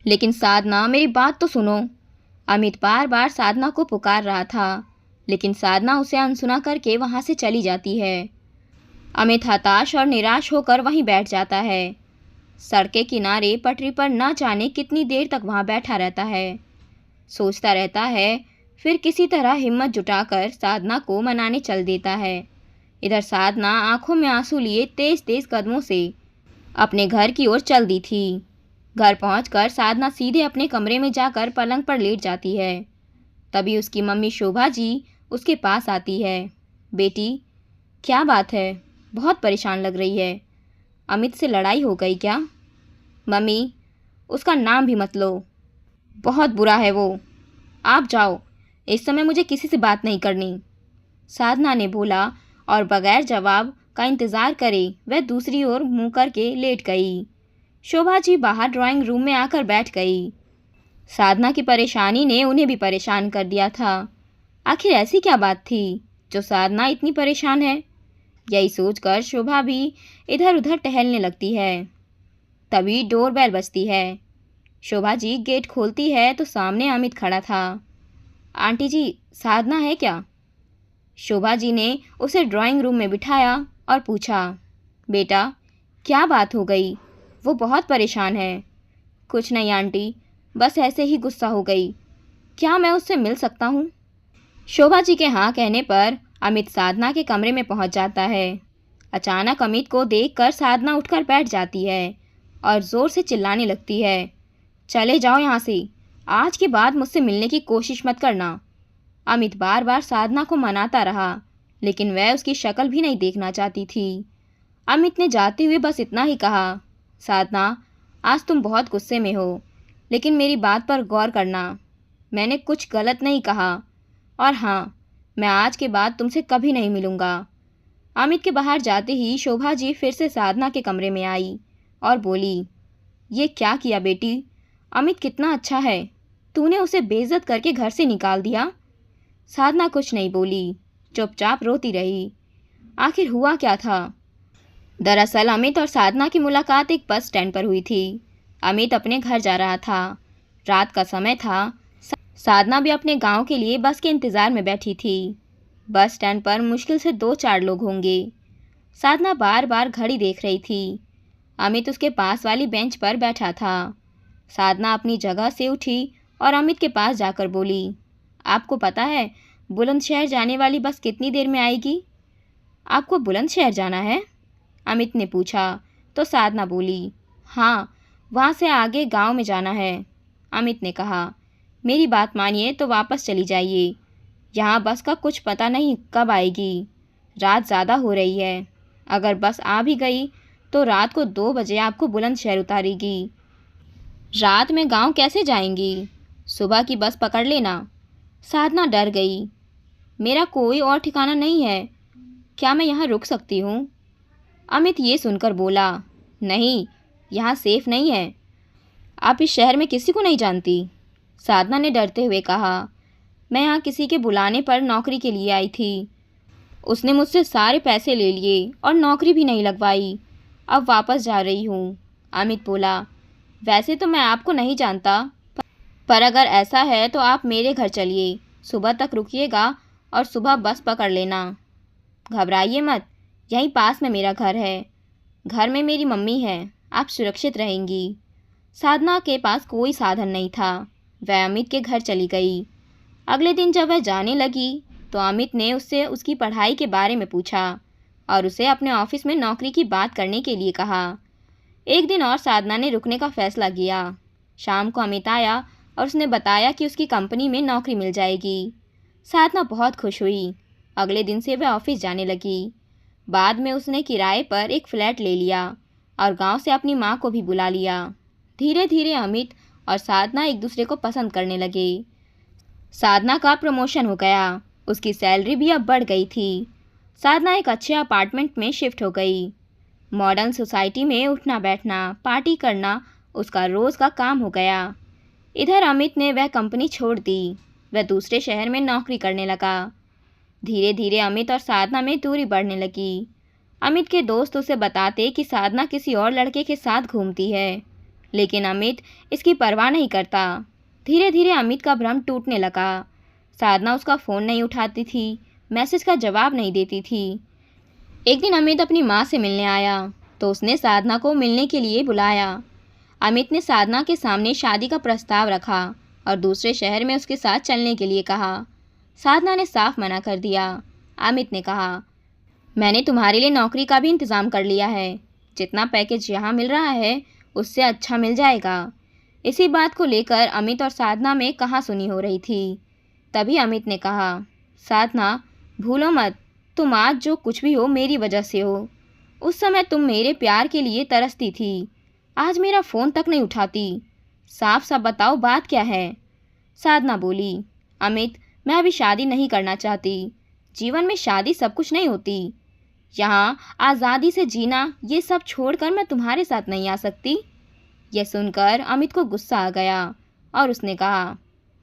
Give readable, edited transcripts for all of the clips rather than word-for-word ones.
लेकिन साधना, मेरी बात तो सुनो। अमित बार बार साधना को पुकार रहा था, लेकिन साधना उसे अनसुना करके वहाँ से चली जाती है। अमित हताश और निराश होकर वहीं बैठ जाता है। सड़क के किनारे पटरी पर न जाने कितनी देर तक वहाँ बैठा रहता है। सोचता रहता है, फिर किसी तरह हिम्मत जुटाकर साधना को मनाने चल देता है। इधर साधना आंखों में आंसू लिए तेज तेज कदमों से अपने घर की ओर चल दी थी। घर पहुंचकर साधना सीधे अपने कमरे में जाकर पलंग पर लेट जाती है। तभी उसकी मम्मी शोभा जी उसके पास आती है। बेटी, क्या बात है? बहुत परेशान लग रही है। अमित से लड़ाई हो गई क्या? मम्मी, उसका नाम भी मत लो, बहुत बुरा है वो। आप जाओ, इस समय मुझे किसी से बात नहीं करनी, साधना ने बोला और बगैर जवाब का इंतज़ार करे वह दूसरी ओर मुंह करके लेट गई। शोभा जी बाहर ड्राइंग रूम में आकर बैठ गई। साधना की परेशानी ने उन्हें भी परेशान कर दिया था। आखिर ऐसी क्या बात थी जो साधना इतनी परेशान है? यही सोचकर शोभा भी इधर उधर टहलने लगती है। तभी डोरबेल बजती है। शोभा जी गेट खोलती है तो सामने अमित खड़ा था। आंटी जी, साधना है क्या? शोभा जी ने उसे ड्राइंग रूम में बिठाया और पूछा, बेटा, क्या बात हो गई? वो बहुत परेशान है। कुछ नहीं आंटी, बस ऐसे ही गुस्सा हो गई। क्या मैं उससे मिल सकता हूँ? शोभा जी के हाँ कहने पर अमित साधना के कमरे में पहुँच जाता है। अचानक अमित को देखकर साधना उठकर बैठ जाती है और ज़ोर से चिल्लाने लगती है, चले जाओ यहाँ से, आज के बाद मुझसे मिलने की कोशिश मत करना। अमित बार बार साधना को मनाता रहा, लेकिन वह उसकी शक्ल भी नहीं देखना चाहती थी। अमित ने जाते हुए बस इतना ही कहा, साधना, आज तुम बहुत गुस्से में हो, लेकिन मेरी बात पर गौर करना। मैंने कुछ गलत नहीं कहा, और हाँ, मैं आज के बाद तुमसे कभी नहीं मिलूँगा। अमित के बाहर जाते ही शोभा जी फिर से साधना के कमरे में आई और बोली, ये क्या किया बेटी? अमित कितना अच्छा है, तूने उसे बेइज्जत करके घर से निकाल दिया। साधना कुछ नहीं बोली, चुपचाप रोती रही। आखिर हुआ क्या था? दरअसल अमित और साधना की मुलाकात एक बस स्टैंड पर हुई थी। अमित अपने घर जा रहा था। रात का समय था। साधना भी अपने गांव के लिए बस के इंतज़ार में बैठी थी। बस स्टैंड पर मुश्किल से 2-4 लोग होंगे। साधना बार बार घड़ी देख रही थी। अमित उसके पास वाली बेंच पर बैठा था। साधना अपनी जगह से उठी और अमित के पास जाकर बोली, आपको पता है बुलंदशहर जाने वाली बस कितनी देर में आएगी? आपको बुलंदशहर जाना है? अमित ने पूछा तो साधना बोली, हाँ, वहाँ से आगे गांव में जाना है। अमित ने कहा, मेरी बात मानिए तो वापस चली जाइए, यहाँ बस का कुछ पता नहीं कब आएगी। रात ज़्यादा हो रही है, अगर बस आ भी गई तो रात को 2 बजे आपको बुलंदशहर उतारेगी। रात में गांव कैसे जाएंगी? सुबह की बस पकड़ लेना। साधना डर गई। मेरा कोई और ठिकाना नहीं है, क्या मैं यहाँ रुक सकती हूँ? अमित ये सुनकर बोला, नहीं, यहाँ सेफ नहीं है। आप इस शहर में किसी को नहीं जानती? साधना ने डरते हुए कहा, मैं यहाँ किसी के बुलाने पर नौकरी के लिए आई थी। उसने मुझसे सारे पैसे ले लिए और नौकरी भी नहीं लगवाई। अब वापस जा रही हूँ। अमित बोला, वैसे तो मैं आपको नहीं जानता, पर अगर ऐसा है तो आप मेरे घर चलिए, सुबह तक रुकिएगा और सुबह बस पकड़ लेना। घबराइए मत, यहीं पास में मेरा घर है। घर में मेरी मम्मी है, आप सुरक्षित रहेंगी। साधना के पास कोई साधन नहीं था। वह अमित के घर चली गई। अगले दिन जब वह जाने लगी तो अमित ने उससे उसकी पढ़ाई के बारे में पूछा और उसे अपने ऑफिस में नौकरी की बात करने के लिए कहा। एक दिन और साधना ने रुकने का फैसला किया। शाम को अमित आया और उसने बताया कि उसकी कंपनी में नौकरी मिल जाएगी। साधना बहुत खुश हुई। अगले दिन से वह ऑफिस जाने लगी। बाद में उसने किराए पर एक फ्लैट ले लिया और गांव से अपनी माँ को भी बुला लिया। धीरे धीरे अमित और साधना एक दूसरे को पसंद करने लगे। साधना का प्रमोशन हो गया, उसकी सैलरी भी अब बढ़ गई थी। साधना एक अच्छे अपार्टमेंट में शिफ्ट हो गई। मॉडर्न सोसाइटी में उठना बैठना, पार्टी करना उसका रोज़ का काम हो गया। इधर अमित ने वह कंपनी छोड़ दी। वह दूसरे शहर में नौकरी करने लगा। धीरे धीरे अमित और साधना में दूरी बढ़ने लगी। अमित के दोस्त उसे बताते कि साधना किसी और लड़के के साथ घूमती है, लेकिन अमित इसकी परवाह नहीं करता। धीरे धीरे अमित का भ्रम टूटने लगा। साधना उसका फ़ोन नहीं उठाती थी, मैसेज का जवाब नहीं देती थी। एक दिन अमित अपनी माँ से मिलने आया तो उसने साधना को मिलने के लिए बुलाया। अमित ने साधना के सामने शादी का प्रस्ताव रखा और दूसरे शहर में उसके साथ चलने के लिए कहा। साधना ने साफ मना कर दिया। अमित ने कहा, मैंने तुम्हारे लिए नौकरी का भी इंतज़ाम कर लिया है। जितना पैकेज यहाँ मिल रहा है उससे अच्छा मिल जाएगा। इसी बात को लेकर अमित और साधना में कहासुनी हो रही थी। तभी अमित ने कहा, साधना भूलो मत, तुम आज जो कुछ भी हो मेरी वजह से हो। उस समय तुम मेरे प्यार के लिए तरसती थी, आज मेरा फ़ोन तक नहीं उठाती। साफ साफ बताओ बात क्या है। साधना बोली, अमित मैं अभी शादी नहीं करना चाहती। जीवन में शादी सब कुछ नहीं होती। यहाँ आज़ादी से जीना ये सब छोड़कर मैं तुम्हारे साथ नहीं आ सकती। यह सुनकर अमित को गुस्सा आ गया और उसने कहा,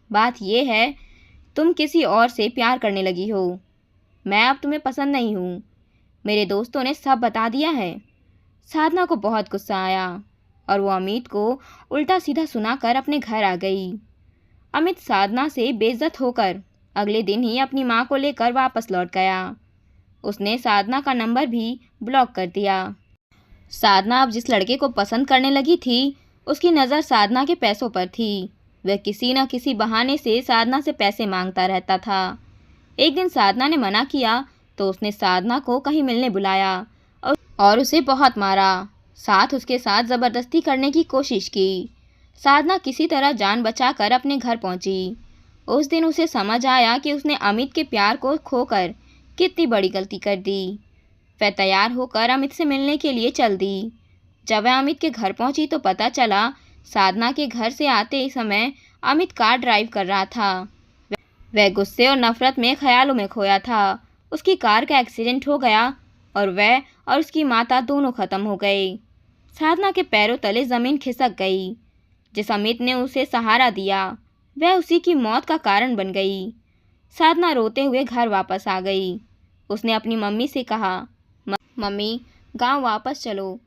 बात यह है तुम किसी और से प्यार करने लगी हो। मैं अब तुम्हें पसंद नहीं हूँ। मेरे दोस्तों ने सब बता दिया है। साधना को बहुत गुस्सा आया और वो अमित को उल्टा सीधा सुनाकर अपने घर आ गई। अमित साधना से बेइज्जत होकर अगले दिन ही अपनी माँ को लेकर वापस लौट गया। उसने साधना का नंबर भी ब्लॉक कर दिया। साधना अब जिस लड़के को पसंद करने लगी थी उसकी नज़र साधना के पैसों पर थी। वह किसी न किसी बहाने से साधना से पैसे मांगता रहता था। एक दिन साधना ने मना किया तो उसने साधना को कहीं मिलने बुलाया और उसे बहुत मारा। साथ उसके साथ ज़बरदस्ती करने की कोशिश की। साधना किसी तरह जान बचाकर अपने घर पहुंची। उस दिन उसे समझ आया कि उसने अमित के प्यार को खोकर कितनी बड़ी गलती कर दी। वह तैयार होकर अमित से मिलने के लिए चल दी। जब वह अमित के घर पहुंची तो पता चला साधना के घर से आते समय अमित कार ड्राइव कर रहा था। वह गुस्से और नफरत में ख्यालों में खोया था। उसकी कार का एक्सीडेंट हो गया और वह और उसकी माता दोनों ख़त्म हो गए। साधना के पैरों तले ज़मीन खिसक गई। जिस अमित ने उसे सहारा दिया वह उसी की मौत का कारण बन गई। साधना रोते हुए घर वापस आ गई। उसने अपनी मम्मी से कहा, मम्मी गांव वापस चलो।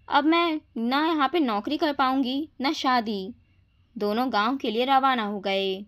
अब मैं ना यहाँ पे नौकरी कर पाऊँगी ना शादी। दोनों गांव के लिए रवाना हो गए।